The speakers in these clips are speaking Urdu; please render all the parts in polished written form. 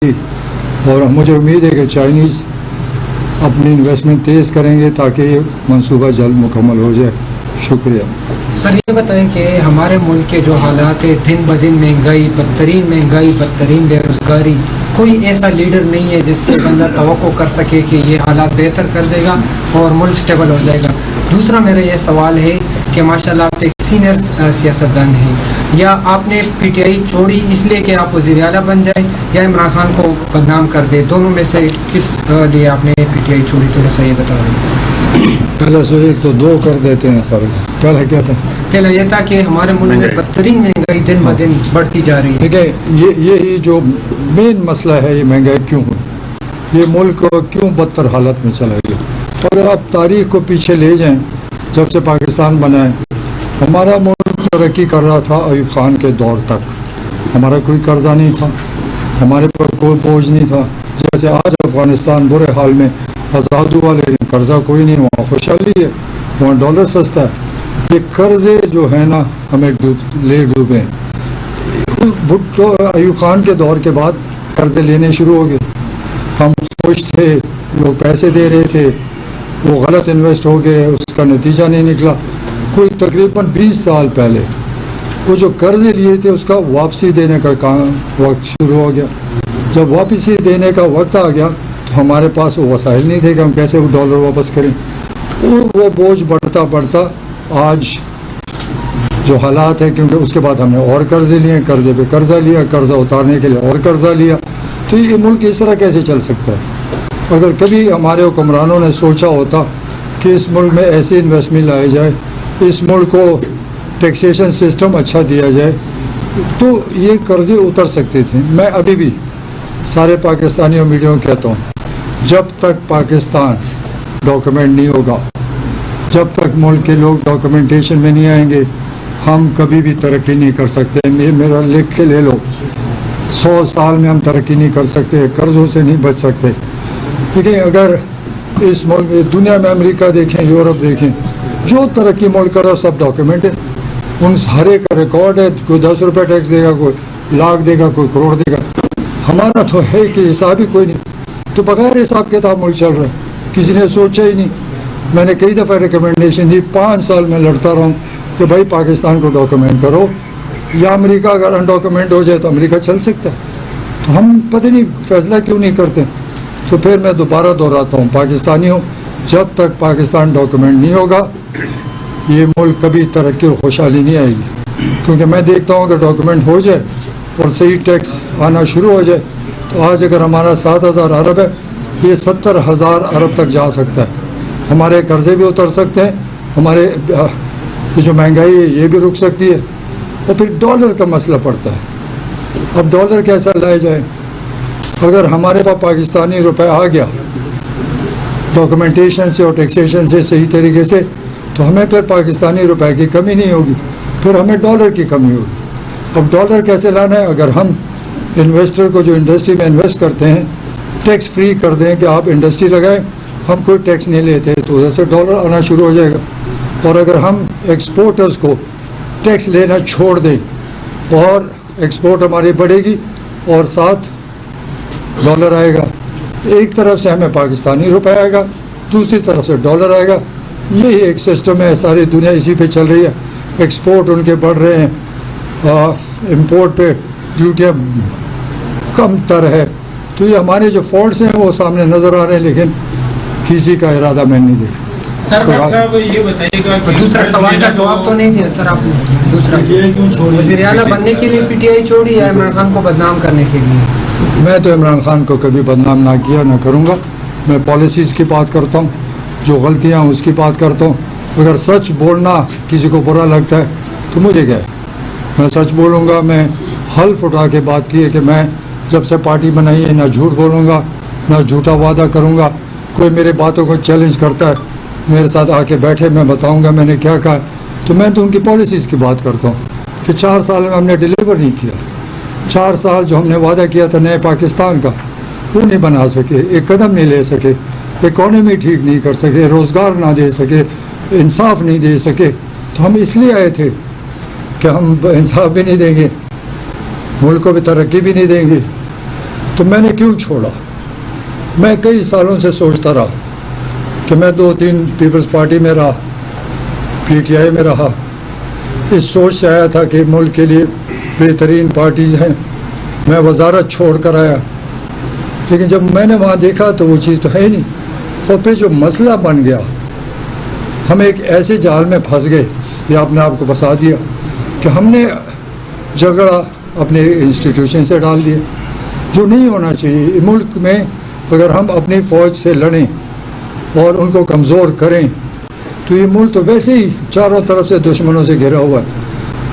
ہوگی اور مجھے امید ہے کہ چائنیز اپنی انویسٹمنٹ تیز کریں گے تاکہ یہ منصوبہ جلد مکمل ہو جائے. شکریہ. سر یہ بتائیں کہ ہمارے ملک کے جو حالات ہیں دن بدن مہنگائی، بدترین بے روزگاری، کوئی ایسا لیڈر نہیں ہے جس سے بندہ توقع کر سکے کہ یہ حالات بہتر کر دے گا اور ملک سٹیبل ہو جائے گا. دوسرا میرا یہ سوال ہے کہ ماشاءاللہ آپ ایک سینئر سیاستدان ہیں، یا آپ نے پی ٹی آئی چھوڑی اس لیے کہ آپ وزیر اعلیٰ بن جائیں یا عمران خان کو بدنام کر دے، دونوں میں سے کس لیے آپ نے پی ٹی آئی چھوڑی؟ تھوڑا سا یہ بتا دیں. پہلے سے ایک تو دو کر دیتے ہیں سر. پہلے کیا تھا؟ پہلا یہ تھا کہ ہمارے ملک میں بدترین مہنگائی دن بدن بڑھتی جا رہی ہے. دیکھیں یہی جو مین مسئلہ ہے، یہ مہنگائی کیوں ہے، یہ ملک کیوں بدتر حالت میں چلا گیا. تو اگر آپ تاریخ کو پیچھے لے جائیں، جب سے پاکستان بنا ہے، ہمارا ملک ترقی کر رہا تھا ایوب خان کے دور تک. ہمارا کوئی قرضہ نہیں تھا، ہمارے پر کوئی بوجھ نہیں تھا. جیسے آج افغانستان برے حال میں آزاد ہوا لیکن قرضہ کوئی نہیں، وہاں خوشحالی ہے، وہاں ڈالر سستا ہے. یہ قرضے جو ہے نا ہمیں لے ڈوبے. بھٹو ایوب خان کے دور کے بعد قرضے لینے شروع ہو گئے. ہم خوش تھے، لوگ پیسے دے رہے تھے، وہ غلط انویسٹ ہو گئے، اس کا نتیجہ نہیں نکلا. کوئی تقریباً 20 سال پہلے وہ جو قرضے لیے تھے اس کا واپسی دینے کا کام وقت شروع ہو گیا. جب واپسی دینے کا وقت آ گیا تو ہمارے پاس وہ وسائل نہیں تھے کہ ہم کیسے وہ ڈالر واپس کریں. وہ بوجھ بڑھتا آج جو حالات ہیں، کیونکہ اس کے بعد ہم نے اور قرضے لیے، قرضے پہ قرضہ لیا، قرضہ اتارنے کے لیے اور قرضہ لیا. تو یہ ملک اس طرح کیسے چل سکتا ہے؟ اگر کبھی ہمارے حکمرانوں نے سوچا ہوتا کہ اس ملک میں ایسی انویسٹمنٹ لائی جائے، اس ملک کو ٹیکسیشن سسٹم اچھا دیا جائے، تو یہ قرضے اتر سکتے تھے. میں ابھی بھی سارے پاکستانیوں میڈیا کو کہتا ہوں، جب تک پاکستان ڈاکومنٹ نہیں ہوگا، جب تک ملک کے لوگ ڈاکومنٹیشن میں نہیں آئیں گے، ہم کبھی بھی ترقی نہیں کر سکتے. میرا لکھ کے لے لو، 100 سال میں ہم ترقی نہیں کر سکتے، قرضوں سے نہیں بچ سکتے. دیکھیں اگر اس ملک میں دنیا میں امریکہ دیکھیں، یورپ دیکھیں، جو ترقی ملک کرو سب ڈاکومنٹ ہے، ان ہر ایک کا ریکارڈ ہے. کوئی 10 روپے ٹیکس دے گا، کوئی لاکھ دے گا، کوئی کروڑ دے گا. ہمارا تو ہے کہ حساب ہی کوئی نہیں. تو بغیر حساب کتاب ملک چل رہا ہے، کسی نے سوچا ہی نہیں. میں نے کئی دفعہ ریکمنڈیشن دی، 5 سال میں لڑتا رہا ہوں کہ بھائی پاکستان کو ڈاکومنٹ کرو، یا امریکہ اگر ان ڈاکومنٹ ہو جائے تو امریکہ چل سکتا ہے. تو ہم پتہ نہیں فیصلہ کیوں نہیں کرتے. تو پھر میں دوبارہ دہراتا ہوں، پاکستانیوں، جب تک پاکستان ڈاکومنٹ نہیں ہوگا یہ ملک کبھی ترقی اور خوشحالی نہیں آئے گی. کیونکہ میں دیکھتا ہوں کہ ڈاکومنٹ ہو جائے اور صحیح ٹیکس آنا شروع ہو جائے تو آج اگر ہمارا 7,000 ارب ہے، یہ 70,000 ارب تک جا سکتا ہے. ہمارے قرضے بھی اتر سکتے ہیں، ہمارے جو مہنگائی ہے یہ بھی رک سکتی ہے. اور پھر ڈالر کا مسئلہ پڑتا ہے. اب ڈالر کیسا لائے جائے؟ اگر ہمارے پاس پاکستانی روپے آ گیا ڈاکومنٹیشن سے اور ٹیکسیشن سے صحیح طریقے سے، تو ہمیں پھر پاکستانی روپے کی کمی نہیں ہوگی، پھر ہمیں ڈالر کی کمی ہوگی. اب ڈالر کیسے لانا ہے؟ اگر ہم انویسٹر کو جو انڈسٹری میں انویسٹ کرتے ہیں ٹیکس فری کر دیں کہ آپ انڈسٹری لگائیں، ہم کوئی ٹیکس نہیں لیتے، تو ادھر سے ڈالر آنا شروع ہو جائے گا. اور اگر ہم ایکسپورٹرز کو ٹیکس لینا چھوڑ دیں اور ایکسپورٹ ہماری بڑھے گی اور ساتھ ڈالر آئے گا. ایک طرف سے ہمیں پاکستانی روپے آئے گا، دوسری طرف سے ڈالر آئے گا. یہی ایک سسٹم ہے، ساری دنیا اسی پہ چل رہی ہے. ایکسپورٹ ان کے بڑھ رہے ہیں، امپورٹ پہ ڈیوٹیاں کم تر ہے. تو یہ ہمارے جو فالٹس ہیں وہ سامنے نظر آ رہے ہیں، لیکن کسی کا ارادہ میں نہیں دیکھا. سر صاحب یہ بتائیے گا کہ دوسرا سوال کا جواب تو نہیں دیا سر آپ نے. دوسرا وزیر اعلیٰ بننے کے لیے پی ٹی آئی چھوڑی یا عمران خان کو بدنام کرنے کے لیے؟ میں تو عمران خان کو کبھی بدنام نہ کیا نہ کروں گا. میں پالیسیز کی بات کرتا ہوں، جو غلطیاں اس کی بات کرتا ہوں. اگر سچ بولنا کسی کو برا لگتا ہے تو مجھے کیا ہے، میں سچ بولوں گا. میں حلف اٹھا کے بات کی ہے کہ میں جب سے پارٹی بنائی ہے نہ جھوٹ بولوں گا نہ جھوٹا وعدہ کروں گا. کوئی میرے باتوں کو چیلنج کرتا ہے، میرے ساتھ آ کے بیٹھے، میں بتاؤں گا میں نے کیا کہا. تو میں تو ان کی پالیسیز کی بات کرتا ہوں کہ 4 سال میں ہم نے ڈیلیور نہیں کیا. 4 سال جو ہم نے وعدہ کیا تھا نئے پاکستان کا وہ نہیں بنا سکے، ایک قدم نہیں لے سکے، اکانومی ٹھیک نہیں کر سکے، روزگار نہ دے سکے، انصاف نہیں دے سکے. تو ہم اس لیے آئے تھے کہ ہم انصاف بھی نہیں دیں گے، ملک کو بھی ترقی بھی نہیں دیں گے. تو میں نے کیوں چھوڑا؟ میں کئی سالوں سے سوچتا رہا کہ میں 2-3 پیپلز پارٹی میں رہا، پی ٹی آئی میں رہا، اس سوچ سے آیا تھا کہ ملک کے لیے بہترین پارٹیز ہیں، میں وزارت چھوڑ کر آیا، لیکن جب میں نے وہاں دیکھا تو وہ چیز تو ہے ہی نہیں۔ اور پھر جو مسئلہ بن گیا، ہم ایک ایسے جال میں پھنس گئے، یہ آپ نے آپ کو بتا دیا کہ ہم نے جھگڑا اپنے انسٹیٹیوشن سے ڈال دیا، جو نہیں ہونا چاہیے۔ ملک میں اگر ہم اپنی فوج سے لڑیں اور ان کو کمزور کریں تو یہ ملک تو ویسے ہی چاروں طرف سے دشمنوں سے گھرا ہوا ہے۔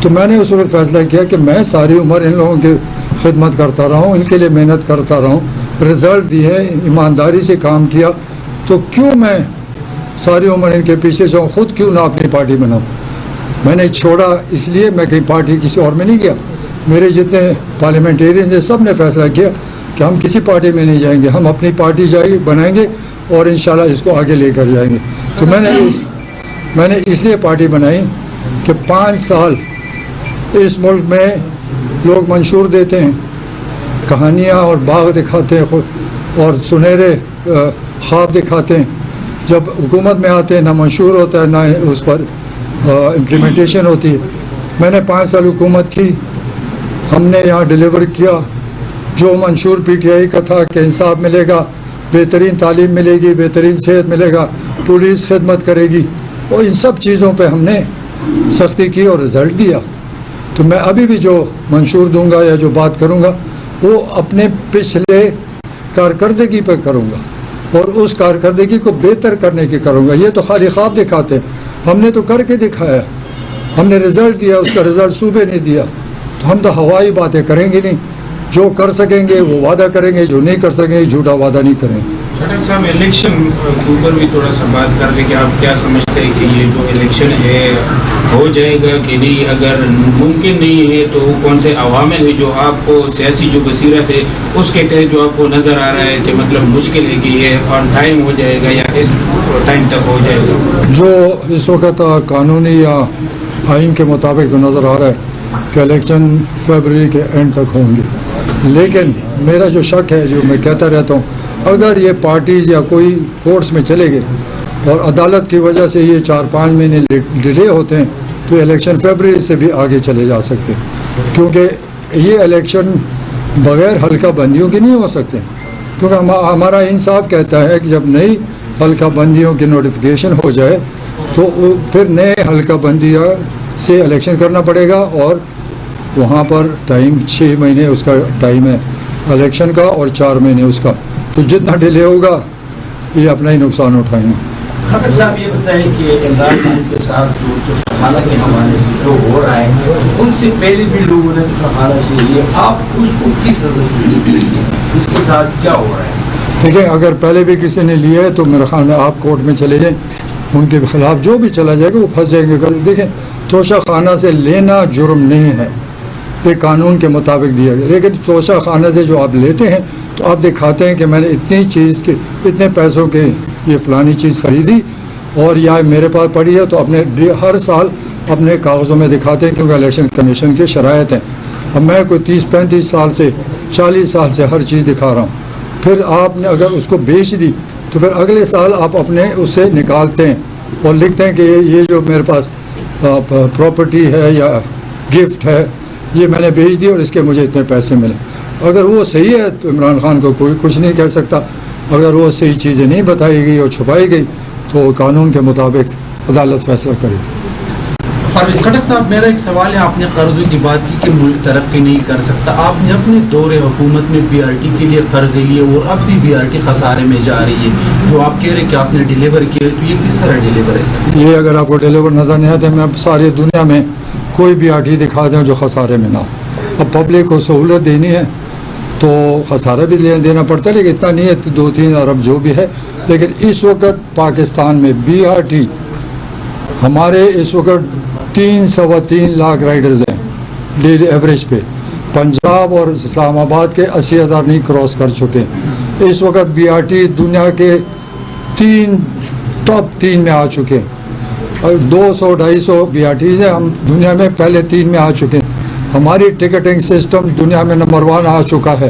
تو میں نے اس وقت فیصلہ کیا کہ میں ساری عمر ان لوگوں کی خدمت کرتا رہا ہوں، ان کے لیے محنت کرتا رہا ہوں، رزلٹ دیے، ایمانداری سے کام کیا، تو کیوں میں ساری عمر ان کے پیچھے جاؤں، خود کیوں نہ اپنی پارٹی بناؤں۔ میں نے چھوڑا اس لیے، میں کہیں پارٹی کسی اور میں نہیں گیا۔ میرے جتنے پارلیمنٹیرینز ہیں سب نے فیصلہ کیا کہ ہم کسی پارٹی میں نہیں جائیں گے، ہم اپنی پارٹی بنائیں گے اور انشاءاللہ اس کو آگے لے کر جائیں گے۔ تو میں نے اس لیے پارٹی بنائی کہ 5 سال اس ملک میں لوگ منشور دیتے ہیں، کہانیاں اور باغ دکھاتے ہیں اور سنہرے خواب دکھاتے ہیں، جب حکومت میں آتے ہیں نہ منشور ہوتا ہے نہ اس پر امپلیمنٹیشن ہوتی ہے۔ میں نے 5 سال حکومت کی، ہم نے یہاں ڈیلیور کیا جو منشور پی ٹی آئی کا تھا کہ انصاف ملے گا، بہترین تعلیم ملے گی، بہترین صحت ملے گا، پولیس خدمت کرے گی، اور ان سب چیزوں پہ ہم نے سختی کی اور رزلٹ دیا۔ تو میں ابھی بھی جو منشور دوں گا یا جو بات کروں گا وہ اپنے پچھلے کارکردگی پہ کروں گا اور اس کارکردگی کو بہتر کرنے کی کروں گا۔ یہ تو خالی خواب دکھاتے ہیں، ہم نے تو کر کے دکھایا، ہم نے رزلٹ دیا، اس کا رزلٹ صوبے نے دیا۔ تو ہم تو ہوائی باتیں کریں گے نہیں، جو کر سکیں گے وہ وعدہ کریں گے، جو نہیں کر سکیں گے جھوٹا وعدہ نہیں کریں گے۔ خٹک صاحب، الیکشن کے اوپر بھی تھوڑا سا بات کر لیں کہ آپ کیا سمجھتے ہیں کہ یہ جو الیکشن ہے ہو جائے گا کہ نہیں؟ اگر ممکن نہیں ہے تو کون سے عوامل ہیں جو آپ کو سیاسی جو بصیرت ہے اس کے تحت جو آپ کو نظر آ رہا ہے کہ مطلب مشکل ہے کہ یہ آن ٹائم ہو جائے گا یا اس ٹائم تک ہو جائے گا؟ جو اس وقت قانونی یا آئین کے مطابق تو نظر آ رہا ہے کہ الیکشن فیبرری کے اینڈ تک ہوں گے، لیکن میرا جو شک ہے، جو میں کہتا رہتا ہوں، اگر یہ پارٹیز یا کوئی کورٹس میں چلے گئے اور عدالت کی وجہ سے یہ 4-5 مہینے ڈیلے ہوتے ہیں تو الیکشن فیبرری سے بھی آگے چلے جا سکتے ہیں، کیونکہ یہ الیکشن بغیر حلقہ بندیوں کے نہیں ہو سکتے، کیونکہ ہمارا انصاف کہتا ہے کہ جب نئی حلقہ بندیوں کی نوٹیفیکیشن ہو جائے تو پھر نئے حلقہ بندیاں سے الیکشن کرنا پڑے گا، اور وہاں پر ٹائم 6 مہینے اس کا ٹائم ہے الیکشن کا اور 4 مہینے اس کا، تو جتنا ڈیلے ہوگا یہ اپنا ہی نقصان اٹھائیں گے۔ خبر صاحب یہ بتائیں کہ عمران خان کے ساتھ جو خانہ کے حوالے سے جو ہو رہا ہے، ان سے پہلے بھی لوگوں نے خانہ سے یہ آپ اس کو کس نظر سے لیتے ہیں، اس کے ساتھ کیا ہو رہا ہے؟ دیکھیں، اگر پہلے بھی کسی نے لیا ہے تو میرے خیال میں آپ کورٹ میں چلے جائیں، ان کے خلاف جو بھی چلا جائے گا وہ پھنس جائیں گے۔ دیکھیں، توشہ خانہ سے لینا جرم نہیں ہے، یہ قانون کے مطابق دیا گیا، لیکن توشہ خانہ سے جو آپ لیتے ہیں تو آپ دکھاتے ہیں کہ میں نے اتنی چیز کے اتنے پیسوں کے یہ فلانی چیز خریدی اور یا میرے پاس پڑی ہے، تو اپنے ہر سال اپنے کاغذوں میں دکھاتے ہیں، کیونکہ الیکشن کمیشن کی شرائط ہیں۔ اب میں کوئی 30-35 سال سے 40 سال سے ہر چیز دکھا رہا ہوں، پھر آپ نے اگر اس کو بیچ دی تو پھر اگلے سال آپ اپنے اس سے نکالتے ہیں اور لکھتے ہیں کہ یہ جو میرے پاس پراپرٹی ہے یا گفٹ ہے یہ میں نے بیچ دی اور اس کے مجھے اتنے پیسے ملے۔ اگر وہ صحیح ہے تو عمران خان کو کوئی کچھ نہیں کہہ سکتا، اگر وہ صحیح چیزیں نہیں بتائی گئی اور چھپائی گئی تو قانون کے مطابق عدالت فیصلہ کرے۔ اور خٹک صاحب، میرا ایک سوال ہے، آپ نے قرضوں کی بات کی کہ ملک ترقی نہیں کر سکتا، آپ نے اپنے دور حکومت میں بی آر ٹی کے لیے قرضے لیے اور اب بھی بی آر ٹی خسارے میں جا رہی ہے، جو آپ کہہ رہے ہیں کہ آپ نے ڈیلیور کیا، تو یہ کس طرح ڈیلیور ہے سر؟ یہ اگر آپ کو ڈیلیور نظر نہیں آتے، میں ساری دنیا میں کوئی بھی آر ٹی دکھا دیں جو خسارے میں نہ ہو۔ اب پبلک کو سہولت دینی ہے تو خسارہ بھی دینا پڑتا ہے، لیکن اتنا نہیں ہے، 2-3 ارب جو بھی ہے۔ لیکن اس وقت پاکستان میں بی آر ٹی ہمارے اس وقت 3-3.25 لاکھ رائڈرز ہیں ڈیلی ایوریج پہ، پنجاب اور اسلام آباد کے 80,000 نہیں کراس کر چکے۔ اس وقت بی آر ٹی دنیا کے ٹاپ 3 میں آ چکے، 200-250 بی آر ٹیز ہیں، ہم دنیا میں پہلے 3 میں آ چکے ہیں۔ ہماری ٹکٹنگ سسٹم دنیا میں نمبر 1 آ چکا ہے،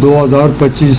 2025